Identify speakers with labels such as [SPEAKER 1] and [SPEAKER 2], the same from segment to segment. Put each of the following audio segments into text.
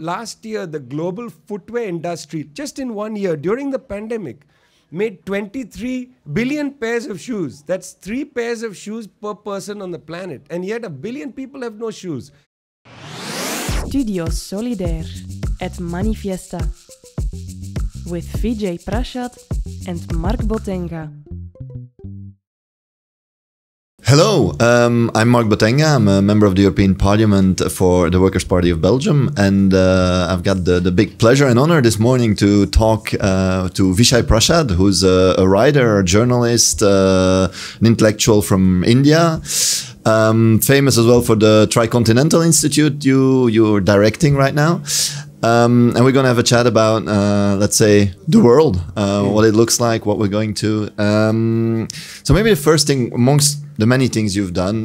[SPEAKER 1] Last year, the global footwear industry, just in 1 year, during the pandemic, made 23 billion pairs of shoes. That's 3 pairs of shoes per person on the planet. And yet 1 billion people have no shoes.
[SPEAKER 2] Studio Solidaire at Manifiesta with Vijay Prashad and Marc Botenga.
[SPEAKER 3] Hello, I'm Marc Botenga. I'm a member of the European Parliament for the Workers' Party of Belgium, and I've got the big pleasure and honor this morning to talk to Vijay Prashad, who's a writer, a journalist, an intellectual from India, famous as well for the Tricontinental Institute you're directing right now. And we're going to have a chat about, let's say, the world, what it looks like, what we're going to. So maybe the first thing, amongst the many things you've done,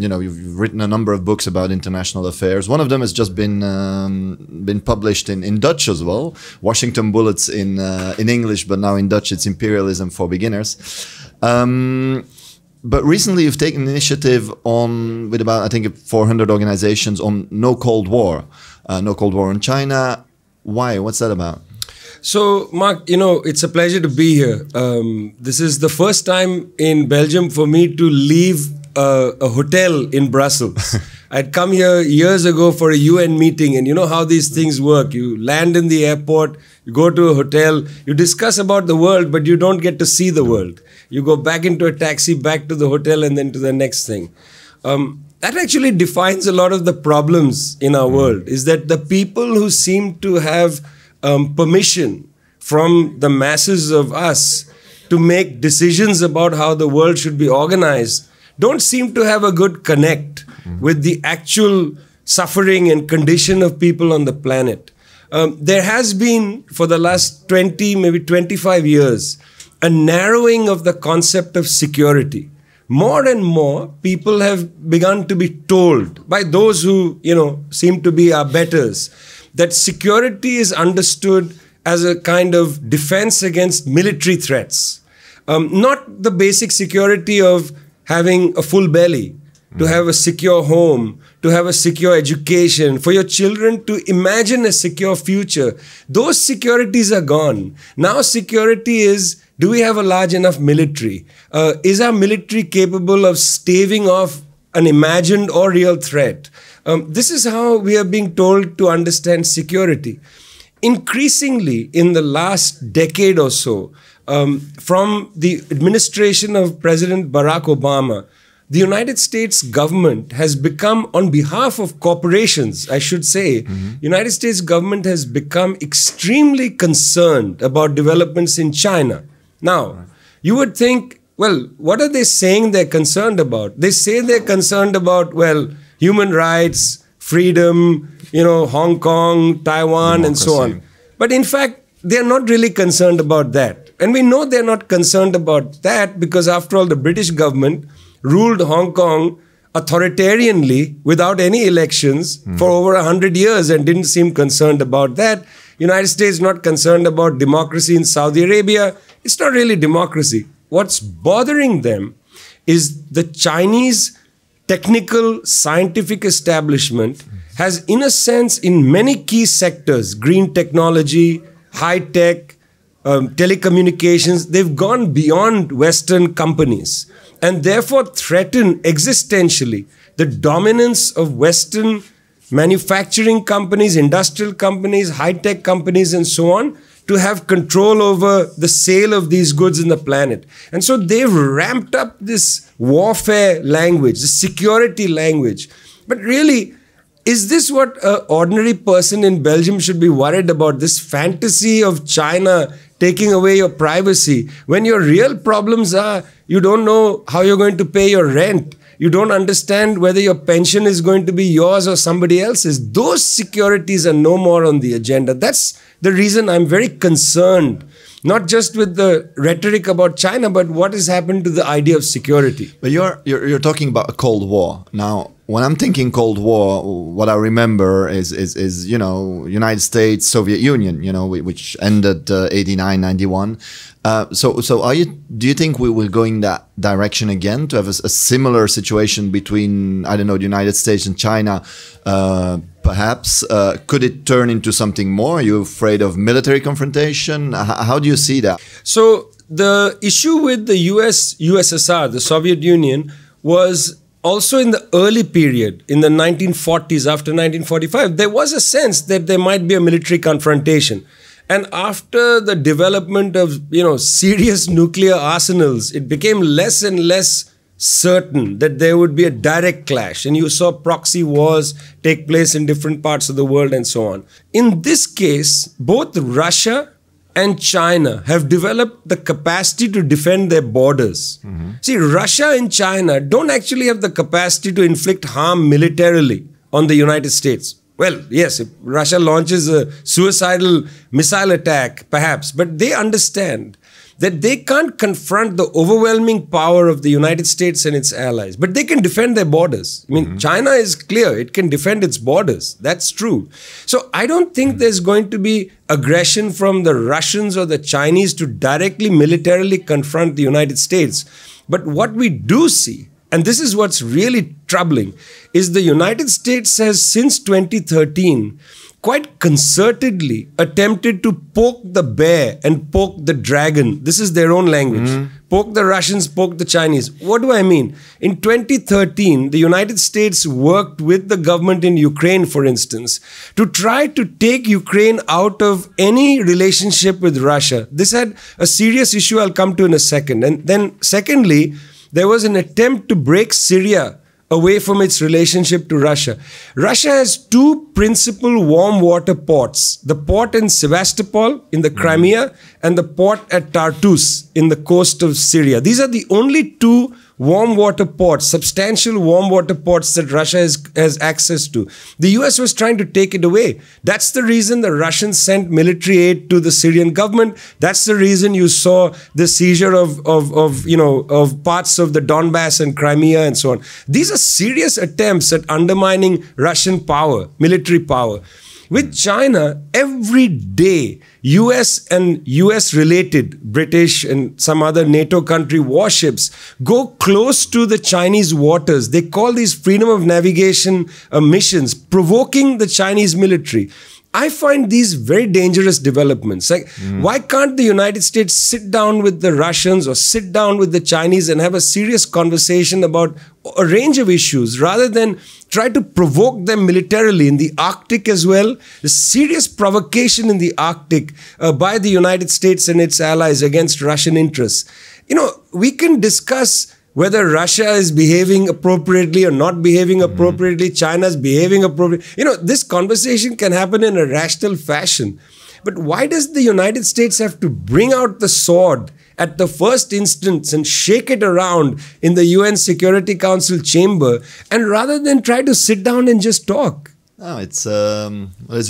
[SPEAKER 3] you know, you've written a number of books about international affairs. One of them has just been published in Dutch as well. Washington Bullets in English, but now in Dutch it's Imperialism for Beginners. But recently you've taken an initiative with about, I think, 400 organizations on no Cold War. No Cold War in China. Why? What's that about?
[SPEAKER 1] So, Mark, you know, it's a pleasure to be here. This is the first time in Belgium for me to leave a hotel in Brussels. I'd come here years ago for a UN meeting, and you know how these things work. You land in the airport, you go to a hotel, you discuss about the world, but you don't get to see the world. You go back into a taxi, back to the hotel, and then to the next thing. That actually defines a lot of the problems in our world, is that the people who seem to have permission from the masses of us to make decisions about how the world should be organized don't seem to have a good connect with the actual suffering and condition of people on the planet. There has been, for the last 20, maybe 25 years, a narrowing of the concept of security. More and more people have begun to be told by those who, you know, seem to be our betters, that security is understood as a kind of defense against military threats. Not the basic security of having a full belly, to have a secure home, to have a secure education, for your children to imagine a secure future. Those securities are gone. Now security is, do we have a large enough military? Is our military capable of staving off an imagined or real threat? This is how we are being told to understand security. Increasingly, in the last decade or so, from the administration of President Barack Obama, the United States government has become, on behalf of corporations, I should say, United States government has become extremely concerned about developments in China. Now, you would think, well, what are they saying they're concerned about? They say they're concerned about, well, human rights, freedom, you know, Hong Kong, Taiwan, democracy, and so on. But in fact, they're not really concerned about that. And we know they're not concerned about that because, after all, the British government ruled Hong Kong authoritarianly without any elections for over 100 years and didn't seem concerned about that. United States not concerned about democracy in Saudi Arabia. It's not really democracy. What's bothering them is the Chinese technical scientific establishment has, in a sense, in many key sectors, green technology, high tech, telecommunications, they've gone beyond Western companies and therefore threaten existentially the dominance of Western manufacturing companies, industrial companies, high-tech companies, and so on, to have control over the sale of these goods in the planet. And so they've ramped up this warfare language, the security language. But really, is this what an ordinary person in Belgium should be worried about? This fantasy of China taking away your privacy, when your real problems are you don't know how you're going to pay your rent. You don't understand whether your pension is going to be yours or somebody else's. Those securities are no more on the agenda. That's the reason I'm very concerned, not just with the rhetoric about China, but what has happened to the idea of security.
[SPEAKER 3] But you're talking about a Cold War. Now, when I'm thinking Cold War, what I remember is you know, United States, Soviet Union, you know, which ended 89, 91. So do you think we will go in that direction again, to have a similar situation between, I don't know, the United States and China, perhaps. Could it turn into something more? Are you afraid of military confrontation? How do you see that?
[SPEAKER 1] So the issue with the USSR, the Soviet Union, was also in the early period, in the 1940s, after 1945, there was a sense that there might be a military confrontation. And after the development of, serious nuclear arsenals, it became less and less certain that there would be a direct clash. And you saw proxy wars take place in different parts of the world and so on. In this case, both Russia and China have developed the capacity to defend their borders. See, Russia and China don't actually have the capacity to inflict harm militarily on the United States. Well, yes, if Russia launches a suicidal missile attack, perhaps, but they understand that they can't confront the overwhelming power of the United States and its allies, but they can defend their borders. I mean, China is clear, it can defend its borders. That's true. So I don't think there's going to be aggression from the Russians or the Chinese to directly militarily confront the United States. But what we do see, and this is what's really troubling, is the United States has since 2013 quite concertedly attempted to poke the bear and poke the dragon. This is their own language. Poke the Russians, poke the Chinese. What do I mean? In 2013, the United States worked with the government in Ukraine, for instance, to try to take Ukraine out of any relationship with Russia. This had a serious issue I'll come to in a second. And then secondly, there was an attempt to break Syria away from its relationship to Russia. Russia has two principal warm water ports, the port in Sevastopol in the Crimea and the port at Tartus in the coast of Syria. These are the only two warm water ports, substantial warm water ports that Russia has access to. The US was trying to take it away. That's the reason the Russians sent military aid to the Syrian government. That's the reason you saw the seizure of parts of the Donbass and Crimea and so on. These are serious attempts at undermining Russian power, military power. With China, every day, US and US-related British and some other NATO country warships go close to the Chinese waters. They call these freedom of navigation missions, provoking the Chinese military. I find these very dangerous developments. Like, why can't the United States sit down with the Russians or sit down with the Chinese and have a serious conversation about a range of issues rather than try to provoke them militarily in the Arctic as well? The serious provocation in the Arctic by the United States and its allies against Russian interests. We can discuss whether Russia is behaving appropriately or not behaving appropriately, China's behaving appropriately. This conversation can happen in a rational fashion. But why does the United States have to bring out the sword at the first instance and shake it around in the UN Security Council chamber, and rather than try to sit down and just talk?
[SPEAKER 3] Oh, it's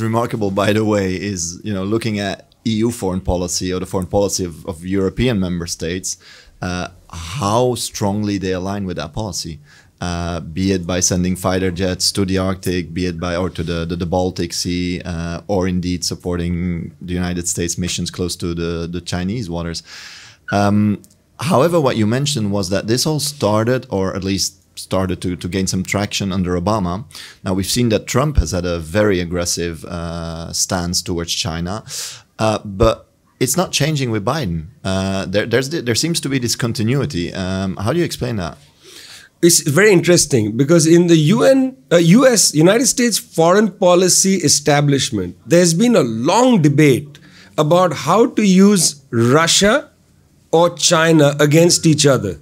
[SPEAKER 3] remarkable, by the way, is looking at EU foreign policy or the foreign policy of European member states. How strongly they align with that policy, be it by sending fighter jets to the Arctic, be it by or to the Baltic Sea, or indeed supporting the United States missions close to the Chinese waters. However, what you mentioned was that this all started, or at least started to gain some traction under Obama. Now we've seen that Trump has had a very aggressive stance towards China, but it's not changing with Biden. There seems to be this continuity. How do you explain that?
[SPEAKER 1] It's very interesting because in the United States foreign policy establishment, there's been a long debate about how to use Russia or China against each other.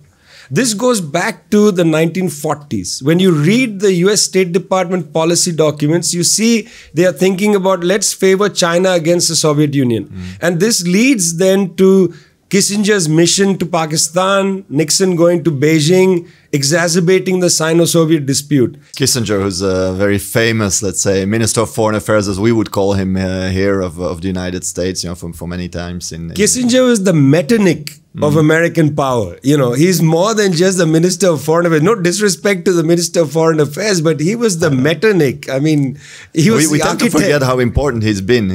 [SPEAKER 1] This goes back to the 1940s. When you read the US State Department policy documents, you see they are thinking about let's favor China against the Soviet Union. And this leads then to Kissinger's mission to Pakistan, Nixon going to Beijing, exacerbating the Sino-Soviet dispute.
[SPEAKER 3] Kissinger, who's a very famous, let's say, Minister of Foreign Affairs, as we would call him here, of the United States, for many times.
[SPEAKER 1] Kissinger was the Metternich of American power. He's more than just the Minister of Foreign Affairs. No disrespect to the Minister of Foreign Affairs, but he was the Metternich. I mean, he was
[SPEAKER 3] we
[SPEAKER 1] the
[SPEAKER 3] tend to forget how important he's been.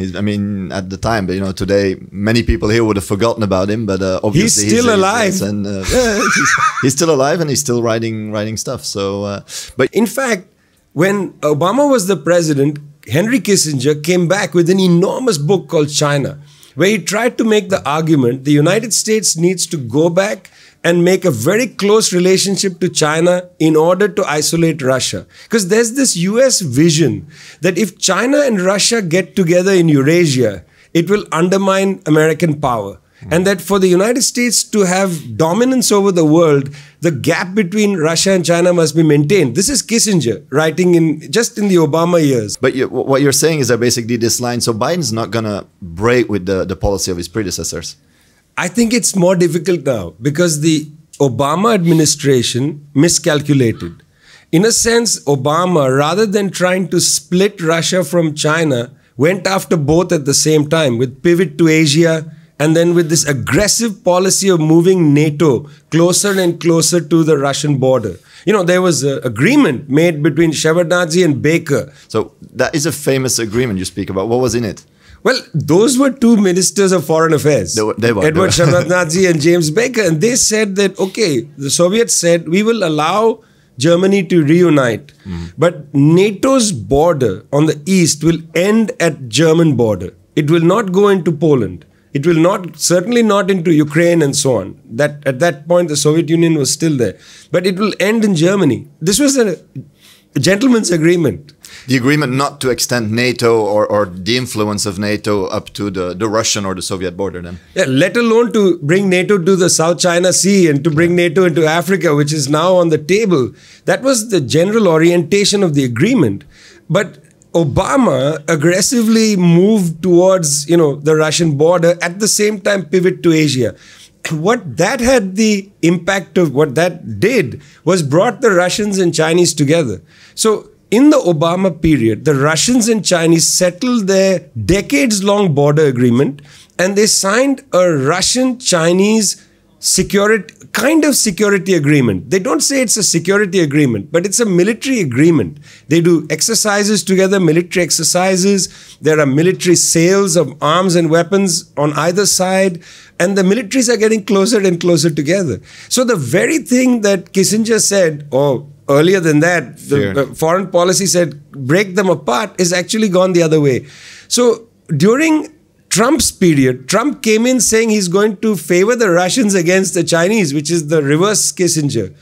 [SPEAKER 3] At the time, but today many people here would have forgotten about him. But obviously
[SPEAKER 1] he's still alive,
[SPEAKER 3] he's still alive, and he's still writing stuff. So, but
[SPEAKER 1] in fact, when Obama was the president, Henry Kissinger came back with an enormous book called China, where he tried to make the argument the United States needs to go back and make a very close relationship to China in order to isolate Russia. Because there's this US vision that if China and Russia get together in Eurasia, it will undermine American power. And that for the United States to have dominance over the world, the gap between Russia and China must be maintained. This is Kissinger writing just in the Obama years.
[SPEAKER 3] But what you're saying is that basically this line, so Biden's not going to break with the policy of his predecessors.
[SPEAKER 1] I think it's more difficult now because the Obama administration miscalculated. In a sense, Obama, rather than trying to split Russia from China, went after both at the same time with pivot to Asia, and then with this aggressive policy of moving NATO closer and closer to the Russian border. You know, there was an agreement made between Shevardnadze and Baker.
[SPEAKER 3] So that is a famous agreement you speak about. What was in it?
[SPEAKER 1] Well, those were two ministers of foreign affairs.
[SPEAKER 3] They were.
[SPEAKER 1] Edward Shevardnadze and James Baker. And they said that, okay, the Soviets said, we will allow Germany to reunite. But NATO's border on the east will end at German border. It will not go into Poland. It will not, certainly not into Ukraine and so on. That at that point, the Soviet Union was still there. But it will end in Germany. This was a gentleman's agreement.
[SPEAKER 3] The agreement not to extend NATO or the influence of NATO up to the Russian or the Soviet border then?
[SPEAKER 1] Yeah, let alone to bring NATO to the South China Sea and to bring NATO into Africa, which is now on the table. That was the general orientation of the agreement. But Obama aggressively moved towards, the Russian border, at the same time pivot to Asia. What that had the impact of, what that did was brought the Russians and Chinese together. So in the Obama period, the Russians and Chinese settled their decades-long border agreement, and they signed a Russian-Chinese security agreement. They don't say it's a security agreement, but it's a military agreement. They do exercises together, military exercises. There are military sales of arms and weapons on either side, and the militaries are getting closer and closer together. So the very thing that Kissinger said, or earlier than that, the foreign policy said, break them apart, is actually gone the other way. So during Trump's period, Trump came in saying he's going to favor the Russians against the Chinese, which is the reverse Kissinger.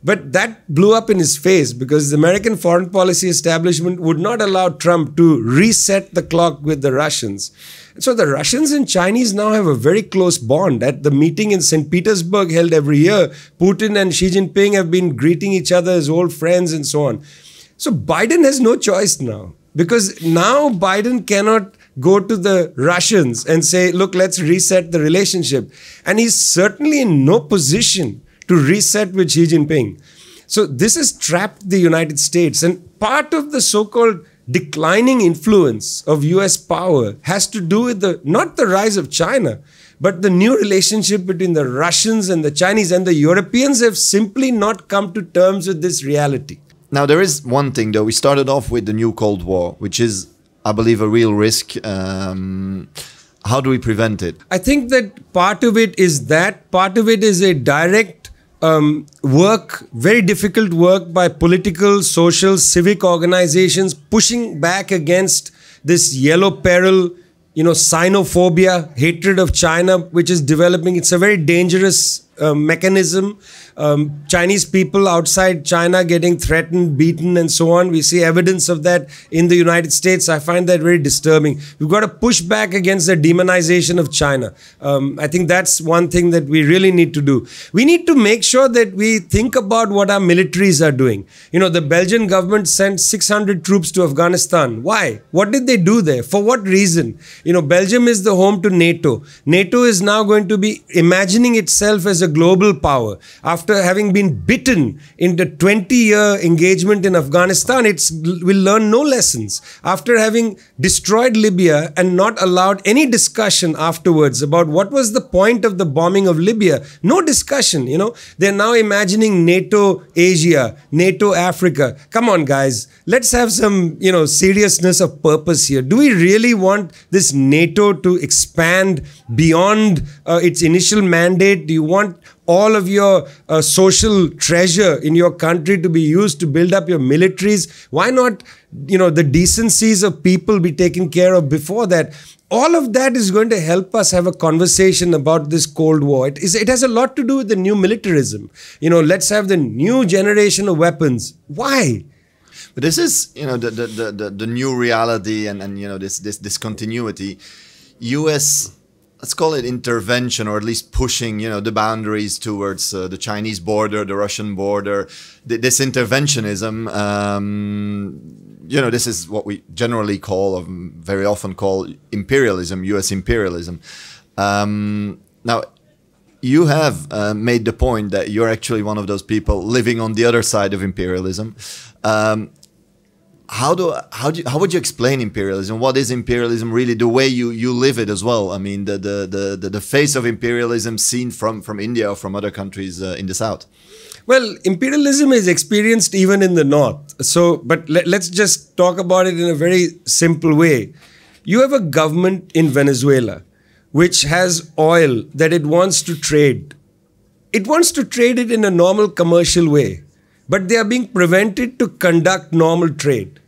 [SPEAKER 1] But that blew up in his face because the American foreign policy establishment would not allow Trump to reset the clock with the Russians. So the Russians and Chinese now have a very close bond. At the meeting in St. Petersburg held every year, Putin and Xi Jinping have been greeting each other as old friends and so on. So Biden has no choice now, because now Biden cannot go to the Russians and say, look, let's reset the relationship. And he's certainly in no position to reset with Xi Jinping. So this has trapped the United States. And part of the so-called declining influence of US power has to do with not the rise of China, but the new relationship between the Russians and the Chinese. And the Europeans have simply not come to terms with this reality.
[SPEAKER 3] Now, there is one thing, though. We started off with the new Cold War, which is, I believe, a real risk. How do we prevent it?
[SPEAKER 1] I think that part of it is that. Part of it is a direct work, very difficult work by political, social, civic organizations pushing back against this yellow peril, xenophobia, hatred of China, which is developing. It's a very dangerous mechanism. Chinese people outside China getting threatened, beaten, and so on. We see evidence of that in the United States. I find that very disturbing. We've got to push back against the demonization of China. I think that's one thing that we really need to do. We need to make sure that we think about what our militaries are doing. The Belgian government sent 600 troops to Afghanistan. Why? What did they do there? For what reason? Belgium is the home to NATO. NATO is now going to be imagining itself as a global power. After having been bitten in the 20-year engagement in Afghanistan, it will learn no lessons. After having destroyed Libya and not allowed any discussion afterwards about what was the point of the bombing of Libya, no discussion, They're now imagining NATO Asia, NATO Africa. Come on, guys. Let's have some, seriousness of purpose here. Do we really want this NATO to expand beyond its initial mandate? Do you want all of your social treasure in your country to be used to build up your militaries? Why not, the decencies of people be taken care of before that? All of that is going to help us have a conversation about this Cold War. It has a lot to do with the new militarism. Let's have the new generation of weapons. Why?
[SPEAKER 3] But this is, the new reality and this continuity. US, let's call it intervention, or at least pushing, the boundaries towards the Chinese border, the Russian border. This interventionism, this is what we generally call, or very often call, imperialism, US imperialism. Now, you have made the point that you're actually one of those people living on the other side of imperialism. How would you explain imperialism? What is imperialism really? The way you live it as well. I mean, the face of imperialism seen from India or from other countries in the South.
[SPEAKER 1] Well, imperialism is experienced even in the North. But let's just talk about it in a very simple way. You have a government in Venezuela which has oil that it wants to trade. It wants to trade it in a normal commercial way, but they are being prevented to conduct normal trade.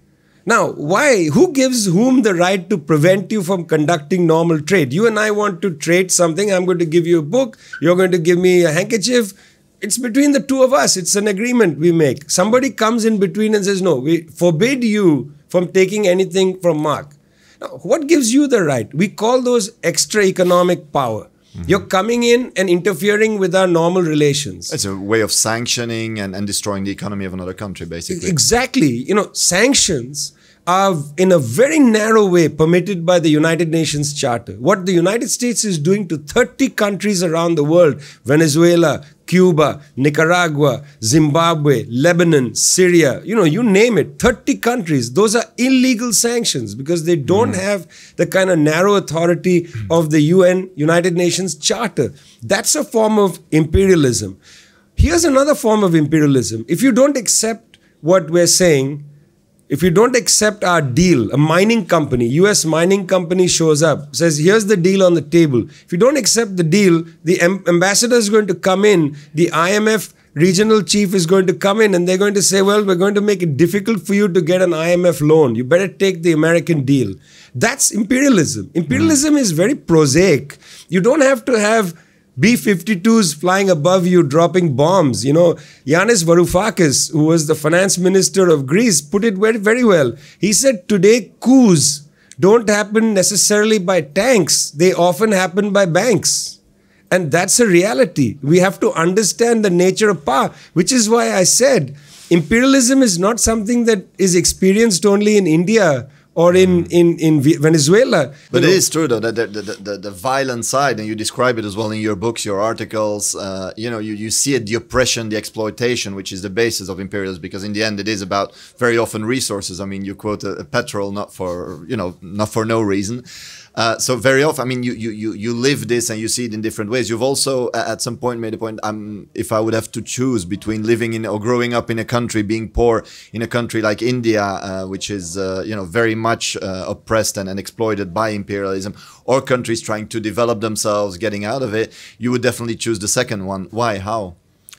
[SPEAKER 1] Now, why? Who gives whom the right to prevent you from conducting normal trade? You and I want to trade something. I'm going to give you a book. You're going to give me a handkerchief. It's between the two of us. It's an agreement we make. Somebody comes in between and says, no, we forbid you from taking anything from Marc. Now, what gives you the right? We call those extra economic power. You're coming in and interfering with our normal relations.
[SPEAKER 3] It's a way of sanctioning and destroying the economy of another country, basically.
[SPEAKER 1] Exactly. Sanctions are in a very narrow way permitted by the United Nations Charter. What the United States is doing to 30 countries around the world, Venezuela, Cuba, Nicaragua, Zimbabwe, Lebanon, Syria, you name it, 30 countries, those are illegal sanctions because they don't have the kind of narrow authority of the United Nations Charter. That's a form of imperialism. Here's another form of imperialism. If you don't accept what we're saying, if you don't accept our deal, a mining company, US mining company shows up, says, here's the deal on the table. If you don't accept the deal, the ambassador is going to come in, the IMF regional chief is going to come in and they're going to say, well, we're going to make it difficult for you to get an IMF loan. You better take the American deal. That's imperialism. Imperialism is very prosaic. You don't have to have B-52s flying above you, dropping bombs. Yanis Varoufakis, who was the finance minister of Greece, put it very, very well. He said, today, coups don't happen necessarily by tanks. They often happen by banks. And that's a reality. We have to understand the nature of power, which is why I said imperialism is not something that is experienced only in India or in Venezuela.
[SPEAKER 3] But it is true, though, that the violent side, and you describe it as well in your books, your articles, you see it, the oppression, the exploitation, which is the basis of imperialism, because in the end it is about very often resources. I mean, you quote a petrol not for no reason. So very often, I mean, you live this and you see it in different ways. You've also at some point made a point, if I would have to choose between living in or growing up in a country, being poor in a country like India, which is, very much oppressed and exploited by imperialism, or countries trying to develop themselves, getting out of it, you would definitely choose the second one. Why? How?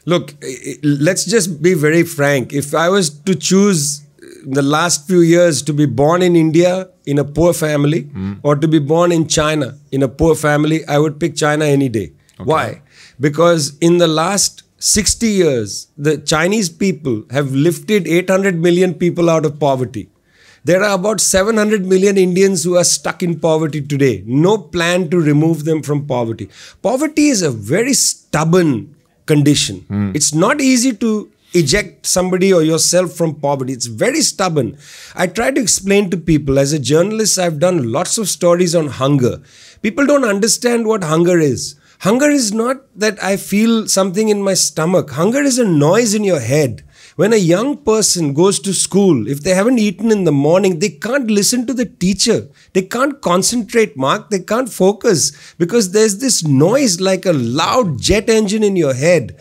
[SPEAKER 1] Look, let's just be very frank. If I was to choose the last few years to be born in India in a poor family or to be born in China in a poor family, I would pick China any day. Okay. Why? Because in the last 60 years, the Chinese people have lifted 800 million people out of poverty. There are about 700 million Indians who are stuck in poverty today. No plan to remove them from poverty. Poverty is a very stubborn condition. It's not easy to eject somebody or yourself from poverty. It's very stubborn. I try to explain to people, as a journalist, I've done lots of stories on hunger. People don't understand what hunger is. Hunger is not that I feel something in my stomach. Hunger is a noise in your head. When a young person goes to school, if they haven't eaten in the morning, they can't listen to the teacher. They can't concentrate, Marc. They can't focus because there's this noise like a loud jet engine in your head.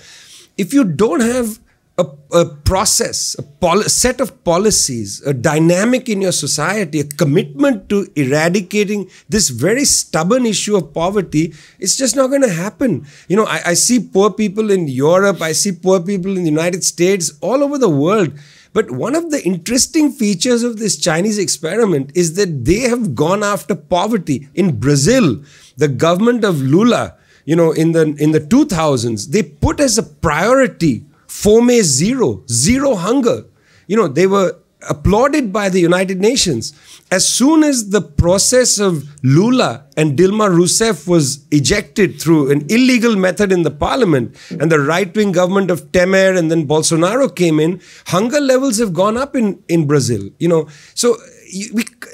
[SPEAKER 1] If you don't have a process, a set of policies, a dynamic in your society, a commitment to eradicating this very stubborn issue of poverty, it's just not going to happen. You know, I see poor people in Europe, I see poor people in the United States, all over the world. But one of the interesting features of this Chinese experiment is that they have gone after poverty. In Brazil, the government of Lula, you know, in the 2000s, they put as a priority Fome zero, zero hunger. You know, they were applauded by the United Nations. As soon as the process of Lula and Dilma Rousseff was ejected through an illegal method in the parliament, and the right-wing government of Temer and then Bolsonaro came in, hunger levels have gone up in Brazil. You know, so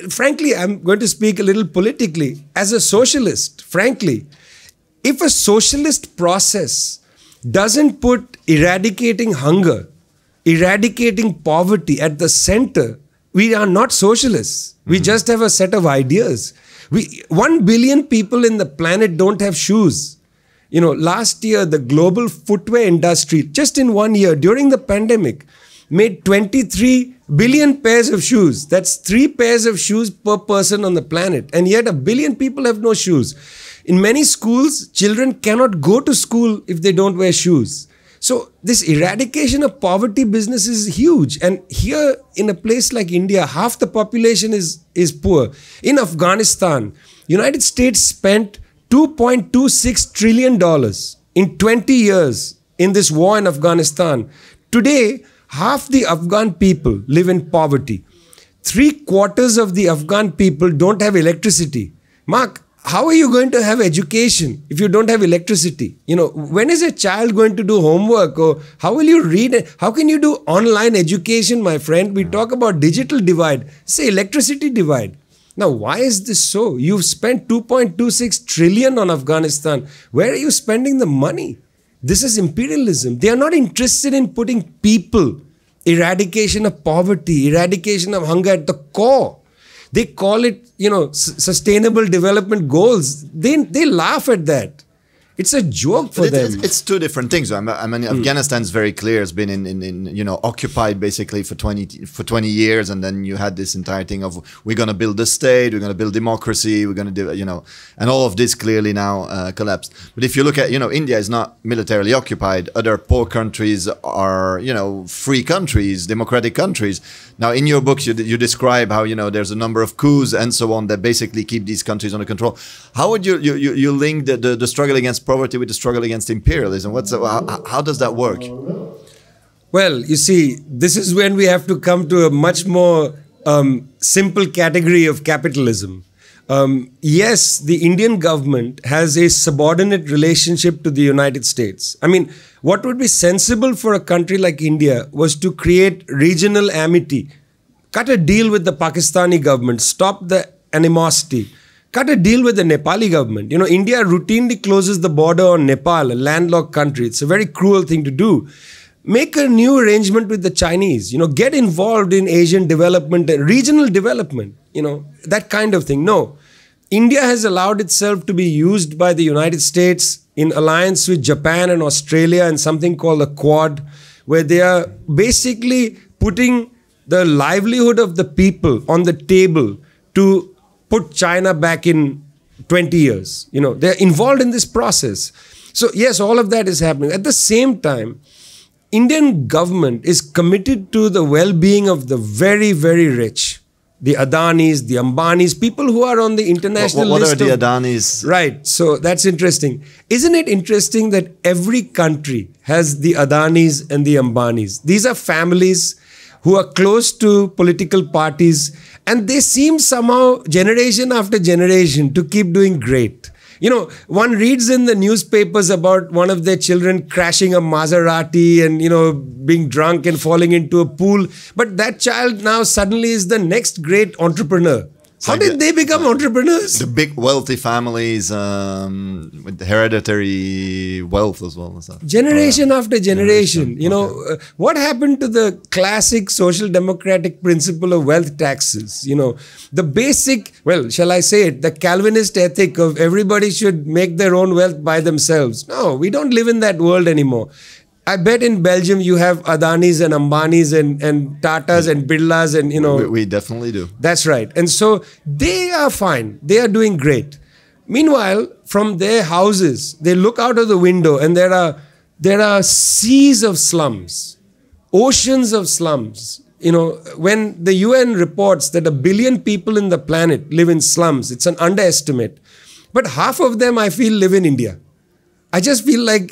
[SPEAKER 1] frankly, I'm going to speak a little politically. As a socialist, frankly, if a socialist process doesn't put eradicating hunger, eradicating poverty at the center, we are not socialists. We just have a set of ideas. 1 billion people in the planet don't have shoes. You know, last year, the global footwear industry, just in 1 year, during the pandemic, made 23 billion pairs of shoes. That's 3 pairs of shoes per person on the planet. And yet 1 billion people have no shoes. In many schools, children cannot go to school if they don't wear shoes. So this eradication of poverty business is huge. And here in a place like India, half the population is poor. In Afghanistan, United States spent $2.26 trillion in 20 years in this war in Afghanistan. Today, half the Afghan people live in poverty. 3/4 of the Afghan people don't have electricity. Mark, how are you going to have education if you don't have electricity? You know, when is a child going to do homework, or how will you read? How can you do online education, my friend? We talk about digital divide, say electricity divide. Now, why is this so? You've spent 2.26 trillion on Afghanistan. Where are you spending the money? This is imperialism. They are not interested in putting people, eradication of poverty, eradication of hunger at the core. They call it, you know, sustainable development goals. They laugh at that. It's a joke for them.
[SPEAKER 3] It's two different things. I mean, Afghanistan's very clear. It's been in you know, occupied basically for 20 years, and then you had this entire thing of we're going to build a state, we're going to build democracy, we're going to do, you know, and all of this clearly now collapsed. But if you look at, you know, India is not militarily occupied. Other poor countries are, you know, free countries, democratic countries. Now, in your books, you describe how, you know, there's a number of coups and so on that basically keep these countries under control. How would you link the struggle against poverty with the struggle against imperialism? How does that work?
[SPEAKER 1] Well, you see, this is when we have to come to a much more simple category of capitalism. Yes, the Indian government has a subordinate relationship to the United States. I mean, what would be sensible for a country like India was to create regional amity, cut a deal with the Pakistani government, stop the animosity, cut a deal with the Nepali government. You know, India routinely closes the border on Nepal, a landlocked country. It's a very cruel thing to do. Make a new arrangement with the Chinese, you know, get involved in Asian development, regional development, you know, that kind of thing. No, India has allowed itself to be used by the United States in alliance with Japan and Australia and something called a Quad, where they are basically putting the livelihood of the people on the table to put China back in 20 years. You know, they're involved in this process. So yes, all of that is happening. At the same time, Indian government is committed to the well-being of the very, very rich. The Adanis, the Ambanis, people who are on the international list.
[SPEAKER 3] What are the Adanis?
[SPEAKER 1] Right. So that's interesting. Isn't it interesting that every country has the Adanis and the Ambanis? These are families who are close to political parties, and they seem somehow, generation after generation, to keep doing great. You know, one reads in the newspapers about one of their children crashing a Maserati and, you know, being drunk and falling into a pool. But that child now suddenly is the next great entrepreneur. How did they become entrepreneurs?
[SPEAKER 3] The big wealthy families with the hereditary wealth as well.
[SPEAKER 1] Generation after generation. You know, what happened to the classic social democratic principle of wealth taxes? You know, the basic, well, shall I say it, the Calvinist ethic of everybody should make their own wealth by themselves. No, we don't live in that world anymore. I bet in Belgium you have Adanis and Ambanis and Tatas and Birlas and, you know.
[SPEAKER 3] We definitely do.
[SPEAKER 1] That's right. And so they are fine. They are doing great. Meanwhile, from their houses, they look out of the window and there are seas of slums, oceans of slums. You know, when the UN reports that 1 billion people in the planet live in slums, it's an underestimate. But half of them, I feel, live in India. I just feel like,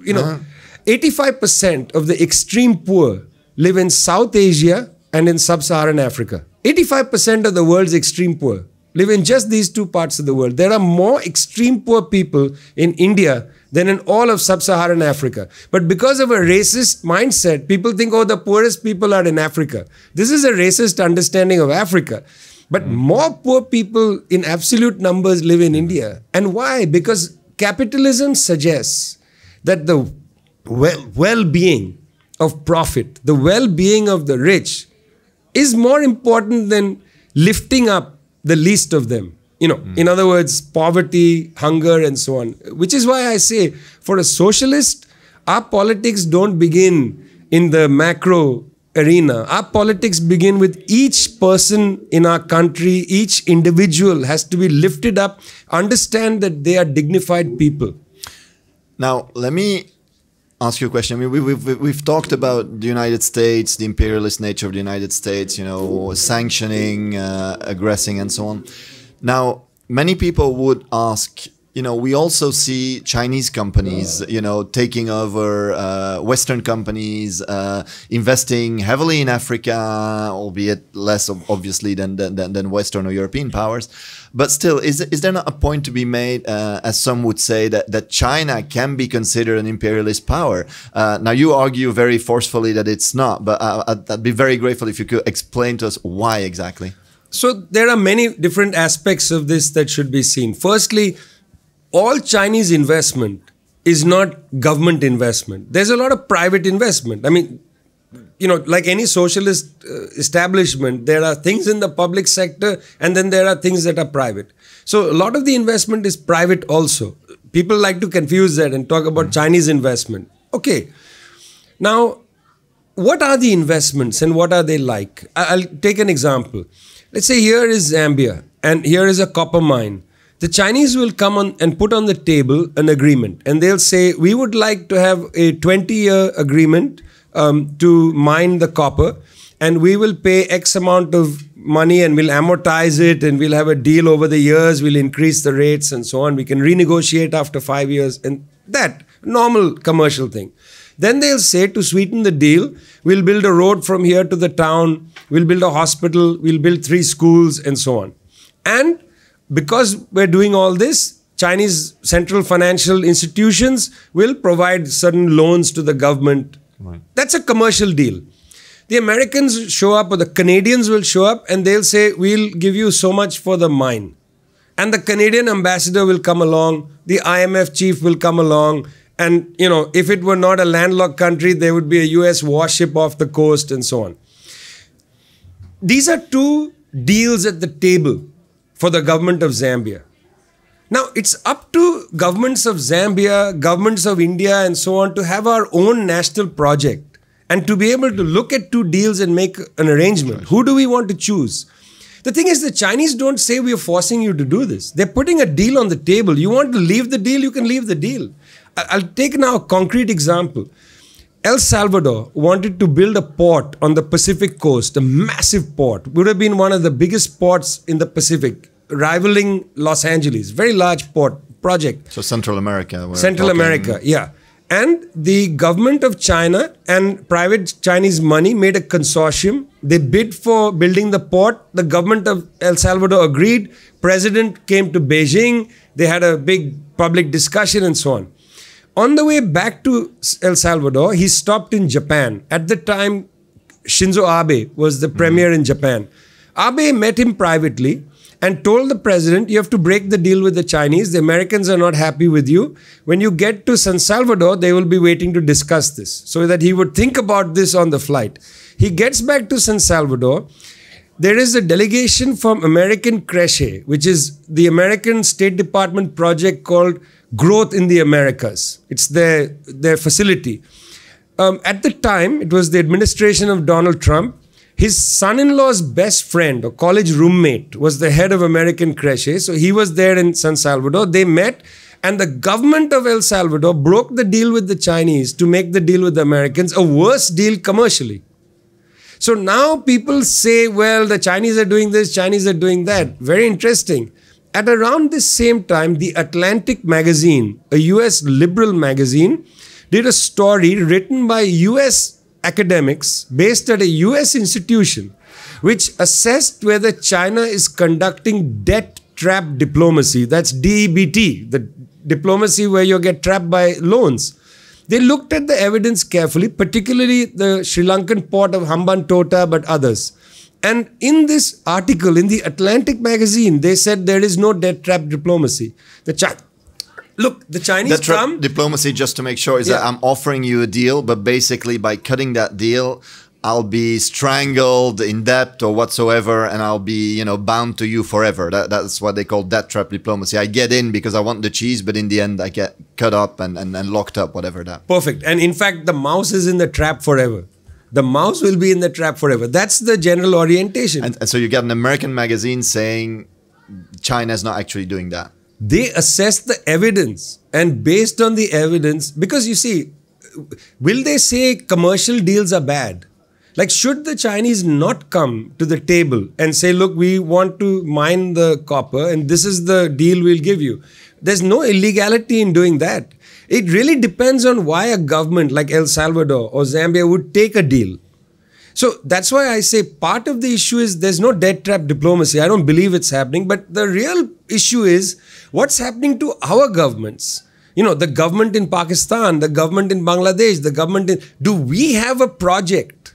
[SPEAKER 1] you know, 85% of the extreme poor live in South Asia and in sub-Saharan Africa. 85% of the world's extreme poor live in just these two parts of the world. There are more extreme poor people in India than in all of sub-Saharan Africa. But because of a racist mindset, people think, oh, the poorest people are in Africa. This is a racist understanding of Africa. But more poor people in absolute numbers live in India. And why? Because capitalism suggests that the well-being of profit, the well-being of the rich is more important than lifting up the least of them. You know, in other words, poverty, hunger, and so on. Which is why I say, for a socialist, our politics don't begin in the macro arena. Our politics begin with each person in our country, each individual has to be lifted up, understand that they are dignified people.
[SPEAKER 3] Now, let me ask you a question. I mean, we've talked about the United States, the imperialist nature of the United States, you know, sanctioning, aggressing, and so on. Now, many people would ask, you know, we also see Chinese companies, you know, taking over Western companies, investing heavily in Africa, albeit less obviously than Western or European powers. But still, is there not a point to be made, as some would say, that China can be considered an imperialist power? Now, you argue very forcefully that it's not, but I'd be very grateful if you could explain to us why exactly.
[SPEAKER 1] So there are many different aspects of this that should be seen. Firstly, all Chinese investment is not government investment. There's a lot of private investment. I mean, you know, like any socialist establishment, there are things in the public sector and then there are things that are private. So a lot of the investment is private also. People like to confuse that and talk about Chinese investment. Okay. Now, what are the investments and what are they like? I'll take an example. Let's say here is Zambia and here is a copper mine. The Chinese will come on and put on the table an agreement and they'll say, we would like to have a 20-year agreement to mine the copper and we will pay X amount of money and we'll amortize it and we'll have a deal over the years, we'll increase the rates and so on. We can renegotiate after 5 years and that normal commercial thing. Then they'll say, to sweeten the deal, we'll build a road from here to the town, we'll build a hospital, we'll build 3 schools and so on. And because we're doing all this, Chinese central financial institutions will provide certain loans to the government. Right. That's a commercial deal. The Americans show up or the Canadians will show up and they'll say, we'll give you so much for the mine. And the Canadian ambassador will come along, the IMF chief will come along, and you know, if it were not a landlocked country, there would be a US warship off the coast and so on. These are 2 deals at the table for the government of Zambia. Now, it's up to governments of Zambia, governments of India and so on to have our own national project and to be able to look at 2 deals and make an arrangement. Right. Who do we want to choose? The thing is, the Chinese don't say we are forcing you to do this. They're putting a deal on the table. You want to leave the deal, you can leave the deal. I'll take now a concrete example. El Salvador wanted to build a port on the Pacific coast, a massive port. Would have been one of the biggest ports in the Pacific, rivaling Los Angeles. Very large port project.
[SPEAKER 3] So Central America.
[SPEAKER 1] Central America, yeah. And the government of China and private Chinese money made a consortium. They bid for building the port. The government of El Salvador agreed. President came to Beijing. They had a big public discussion and so on. On the way back to El Salvador, he stopped in Japan. At the time, Shinzo Abe was the premier in Japan. Abe met him privately and told the president, you have to break the deal with the Chinese. The Americans are not happy with you. When you get to San Salvador, they will be waiting to discuss this. So that he would think about this on the flight. He gets back to San Salvador. There is a delegation from American Creche, which is the American State Department project called Growth in the Americas. It's their facility. At the time, it was the administration of Donald Trump. His son-in-law's best friend or college roommate was the head of American Creche. So he was there in San Salvador. They met, and the government of El Salvador broke the deal with the Chinese to make the deal with the Americans a worse deal commercially. So now people say, well, the Chinese are doing this, Chinese are doing that. Very interesting. At around this same time, the Atlantic magazine, a US liberal magazine, did a story written by US academics based at a US institution, which assessed whether China is conducting debt trap diplomacy. That's DEBT, the diplomacy where you get trapped by loans. They looked at the evidence carefully, particularly the Sri Lankan port of Hambantota, but others. And in this article, in the Atlantic magazine, they said there is no debt trap diplomacy. Look, the Chinese come...
[SPEAKER 3] Diplomacy, just to make sure, is that I'm offering you a deal, but basically by cutting that deal, I'll be strangled in debt or whatsoever, and I'll be, you know, bound to you forever. That's what they call debt trap diplomacy. I get in because I want the cheese, but in the end I get cut up and locked up, whatever that.
[SPEAKER 1] Perfect. And in fact, the mouse is in the trap forever. The mouse will be in the trap forever. That's the general orientation.
[SPEAKER 3] And so you get an American magazine saying China is not actually doing that.
[SPEAKER 1] They assess the evidence, and based on the evidence, because you see, will they say commercial deals are bad? Like, should the Chinese not come to the table and say, look, we want to mine the copper and this is the deal we'll give you? There's no illegality in doing that. It really depends on why a government like El Salvador or Zambia would take a deal. So that's why I say part of the issue is there's no debt trap diplomacy. I don't believe it's happening. But the real issue is what's happening to our governments. You know, the government in Pakistan, the government in Bangladesh, the government in... Do we have a project?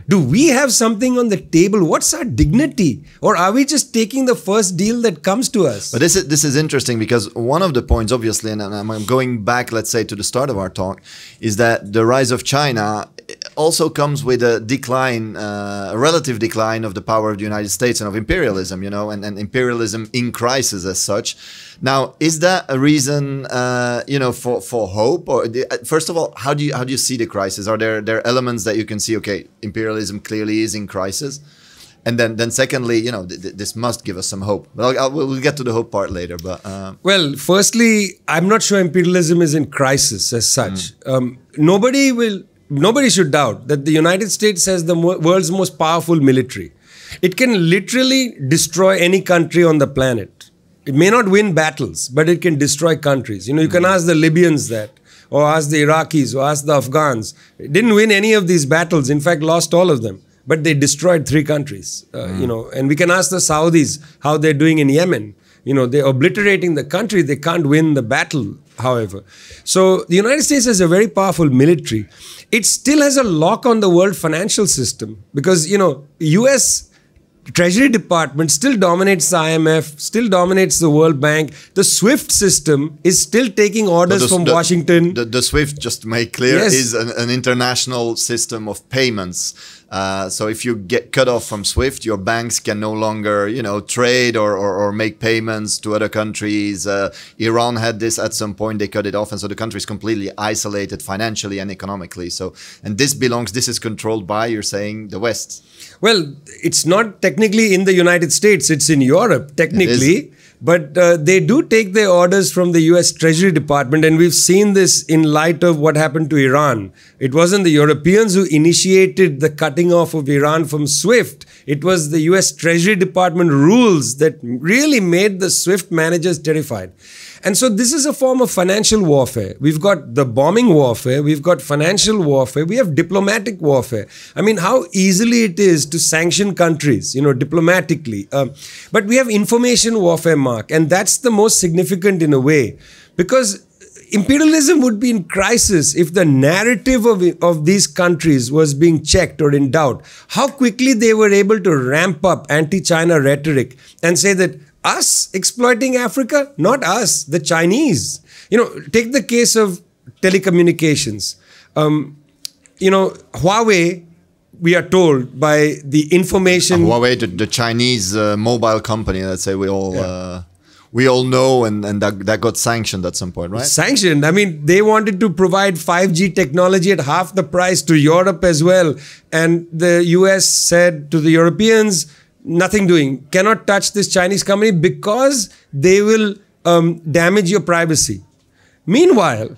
[SPEAKER 1] Do we have something on the table? What's our dignity? Or are we just taking the first deal that comes to us?
[SPEAKER 3] But this is interesting because one of the points, obviously, and I'm going back, let's say, to the start of our talk, is that the rise of China also comes with a decline, a relative decline of the power of the United States and of imperialism, you know, and imperialism in crisis as such. Now, is that a reason, you know, for hope? Or first of all, how do you see the crisis? Are there elements that you can see? Okay, imperialism clearly is in crisis, and then secondly, you know, this must give us some hope. But we'll get to the hope part later. But
[SPEAKER 1] well, firstly, I'm not sure imperialism is in crisis as such. Nobody should doubt that the United States has the world's most powerful military. It can literally destroy any country on the planet. It may not win battles, but it can destroy countries. You know, you can ask the Libyans that, or ask the Iraqis, or ask the Afghans. It didn't win any of these battles. In fact, lost all of them. But they destroyed 3 countries. You know, and we can ask the Saudis how they're doing in Yemen. You know, they're obliterating the country. They can't win the battle, however. So the United States has a very powerful military. It still has a lock on the world financial system because, you know, US Treasury Department still dominates the IMF, still dominates the World Bank. The SWIFT system is still taking orders from Washington.
[SPEAKER 3] The SWIFT, just to make clear, is an international system of payments. So if you get cut off from SWIFT, your banks can no longer, you know, trade or make payments to other countries. Iran had this at some point; they cut it off, and so the country is completely isolated financially and economically. So, and this is controlled by, you're saying, the West.
[SPEAKER 1] Well, it's not technically in the United States; it's in Europe technically. But they do take their orders from the US Treasury Department, and we've seen this in light of what happened to Iran. It wasn't the Europeans who initiated the cutting off of Iran from SWIFT. It was the US Treasury Department rules that really made the SWIFT managers terrified. And so this is a form of financial warfare. We've got the bombing warfare, we've got financial warfare, we have diplomatic warfare. I mean, how easily it is to sanction countries, you know, diplomatically. But we have information warfare, Mark, and that's the most significant in a way. Because imperialism would be in crisis if the narrative of these countries was being checked or in doubt. How quickly they were able to ramp up anti-China rhetoric and say that us exploiting Africa? Not us, the Chinese. You know, take the case of telecommunications. You know, Huawei, we are told by the information...
[SPEAKER 3] Huawei, the Chinese mobile company, let's say we all... we all know, and that got sanctioned at some point, right?
[SPEAKER 1] Sanctioned. I mean, they wanted to provide 5G technology at half the price to Europe as well. And the US said to the Europeans, nothing doing. Cannot touch this Chinese company because they will damage your privacy. Meanwhile,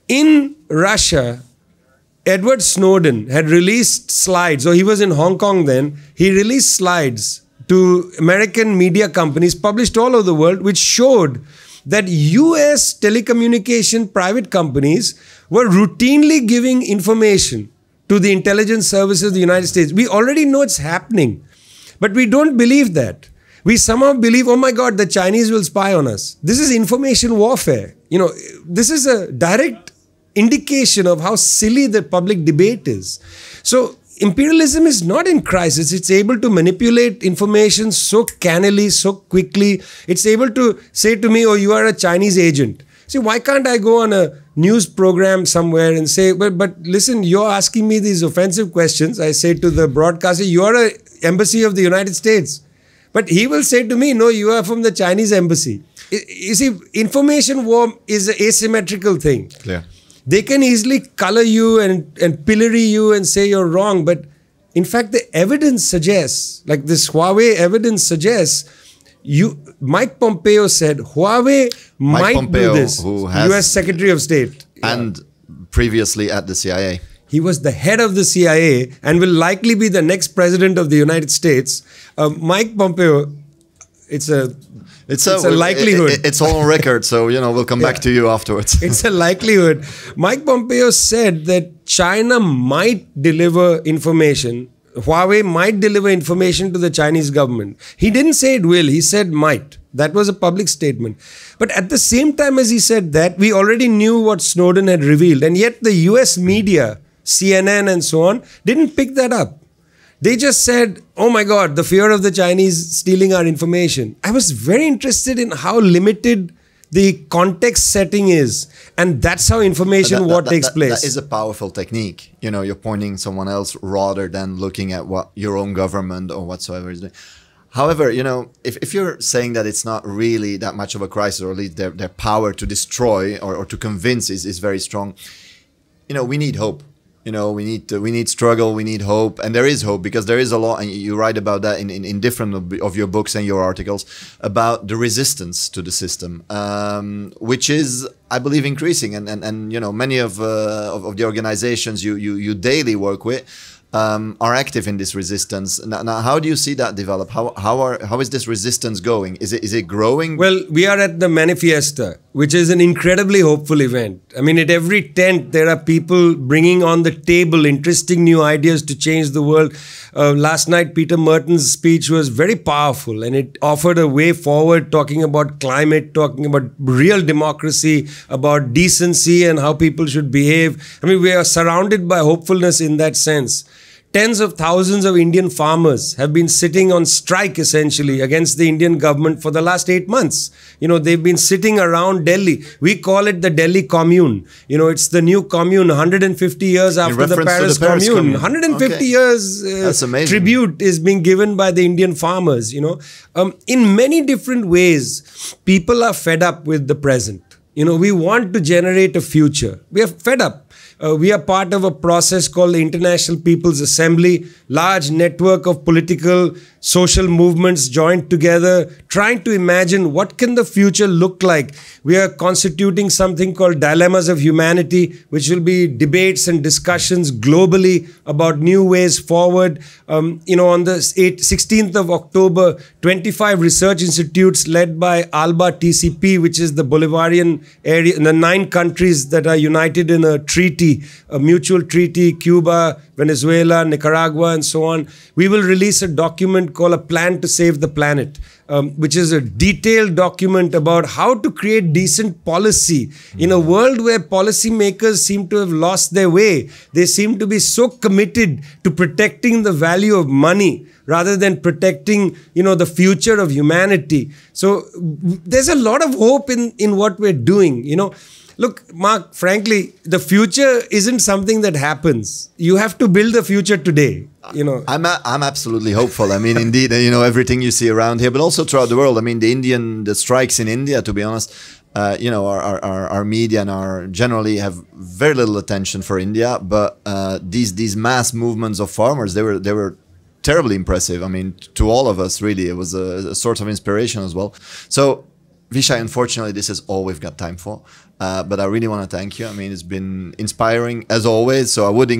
[SPEAKER 1] in Russia, Edward Snowden had released slides, or he was in Hong Kong then, he released slides to American media companies published all over the world, which showed that US telecommunication private companies were routinely giving information to the intelligence services of the United States. We already know it's happening, but we don't believe that. We somehow believe, oh my God, the Chinese will spy on us. This is information warfare. You know, this is a direct indication of how silly the public debate is. So imperialism is not in crisis. It's able to manipulate information so cannily, so quickly. It's able to say to me, oh, you are a Chinese agent. See, why can't I go on a news program somewhere and say, but listen, you're asking me these offensive questions. I say to the broadcaster, you are an embassy of the United States. But he will say to me, no, you are from the Chinese embassy. You see, information war is an asymmetrical thing.
[SPEAKER 3] Clear.
[SPEAKER 1] They can easily color you and pillory you and say you're wrong. But in fact, the evidence suggests, like this Huawei evidence suggests, Mike Pompeo said Huawei might do this. US Secretary of State.
[SPEAKER 3] And previously at the CIA.
[SPEAKER 1] He was the head of the CIA and will likely be the next president of the United States. Mike Pompeo, it's a likelihood.
[SPEAKER 3] It's all on record, so we'll come back to you afterwards.
[SPEAKER 1] It's a likelihood. Mike Pompeo said that China might deliver information. Huawei might deliver information to the Chinese government. He didn't say it will. He said might. That was a public statement. But at the same time as he said that, we already knew what Snowden had revealed. And yet the US media, CNN and so on, didn't pick that up. They just said, oh my God, the fear of the Chinese stealing our information. I was very interested in how limited the context setting is. And that's how information war takes place.
[SPEAKER 3] That is a powerful technique. You're pointing someone else rather than looking at what your own government or whatsoever is doing. However, if you're saying that it's not really that much of a crisis, or at least their power to destroy or to convince is very strong, we need hope. We need struggle, we need hope, and there is hope because there is a lot, and you write about that in different of your books and your articles about the resistance to the system, which is, I believe, increasing, and many of the organizations you daily work with are active in this resistance. Now, how do you see that develop? How is this resistance going? Is it growing?
[SPEAKER 1] Well, we are at the Manifiesta, which is an incredibly hopeful event. I mean, at every tent, there are people bringing on the table interesting new ideas to change the world. Last night, Peter Merton's speech was very powerful, and it offered a way forward, talking about climate, talking about real democracy, about decency and how people should behave. I mean, we are surrounded by hopefulness in that sense. Tens of thousands of Indian farmers have been sitting on strike, essentially, against the Indian government for the last 8 months. They've been sitting around Delhi. We call it the Delhi Commune. It's the new commune, 150 years after the Paris Commune. 150 years tribute is being given by the Indian farmers. In many different ways, people are fed up with the present. We want to generate a future. We are fed up. We are part of a process called the International People's Assembly, large network of political, social movements joined together, trying to imagine what can the future look like. We are constituting something called Dilemmas of Humanity, which will be debates and discussions globally about new ways forward. On the 16th of October, 25 research institutes led by ALBA TCP, which is the Bolivarian area, and the 9 countries that are united in a treaty, a mutual treaty, Cuba, Venezuela, Nicaragua, and so on. We will release a document called A Plan to Save the Planet, which is a detailed document about how to create decent policy in a world where policymakers seem to have lost their way. They seem to be so committed to protecting the value of money rather than protecting, the future of humanity. So there's a lot of hope in what we're doing, Look, Mark, frankly, the future isn't something that happens. You have to build the future today,
[SPEAKER 3] I'm absolutely hopeful. I mean, indeed, everything you see around here, but also throughout the world. I mean, the strikes in India, to be honest, our media and generally have very little attention for India. But these mass movements of farmers, they were terribly impressive. I mean, to all of us, really, it was a sort of inspiration as well. So, Vijay, unfortunately, this is all we've got time for. But I really want to thank you. I mean, it's been inspiring as always. So I would,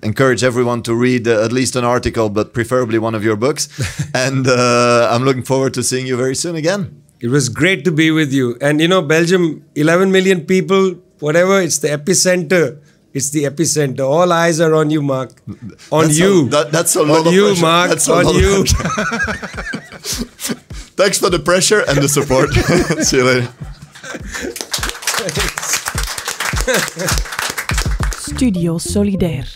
[SPEAKER 3] encourage everyone to read at least an article, but preferably one of your books. And I'm looking forward to seeing you very soon again.
[SPEAKER 1] It was great to be with you. And Belgium, 11 million people, whatever, it's the epicenter. It's the epicenter. All eyes are on you, Mark. On you.
[SPEAKER 3] That's a lot
[SPEAKER 1] on
[SPEAKER 3] of
[SPEAKER 1] you,
[SPEAKER 3] pressure.
[SPEAKER 1] Mark.
[SPEAKER 3] That's
[SPEAKER 1] on you.
[SPEAKER 3] Thanks for the pressure and the support. See you later.
[SPEAKER 2] Studio Solidair.